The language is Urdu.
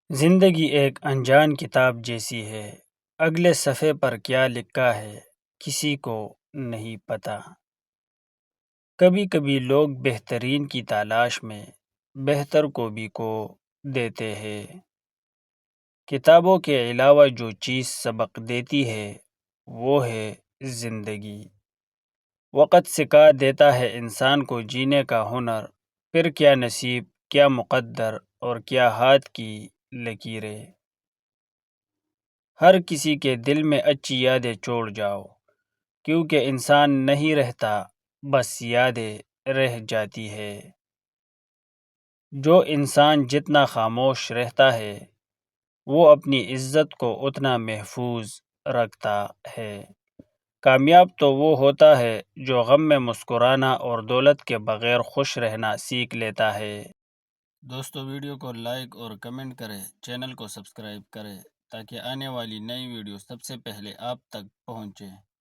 زندگی ایک انجان کتاب جیسی ہے، اگلے صفحے پر کیا لکھا ہے کسی کو نہیں پتہ۔ کبھی کبھی لوگ بہترین کی تلاش میں بہتر کو بھی کھو دیتے ہیں۔ کتابوں کے علاوہ جو چیز سبق دیتی ہے وہ ہے زندگی۔ وقت سکھا دیتا ہے انسان کو جینے کا ہنر، پھر کیا نصیب، کیا مقدر اور کیا ہاتھ کی لکیریں۔ ہر کسی کے دل میں اچھی یادیں چھوڑ جاؤ، کیونکہ انسان نہیں رہتا، بس یادیں رہ جاتی ہے۔ جو انسان جتنا خاموش رہتا ہے وہ اپنی عزت کو اتنا محفوظ رکھتا ہے۔ کامیاب تو وہ ہوتا ہے جو غم میں مسکرانا اور دولت کے بغیر خوش رہنا سیکھ لیتا ہے۔ دوستو، ویڈیو کو لائک اور کمنٹ کریں، چینل کو سبسکرائب کریں تاکہ آنے والی نئی ویڈیو سب سے پہلے آپ تک پہنچے۔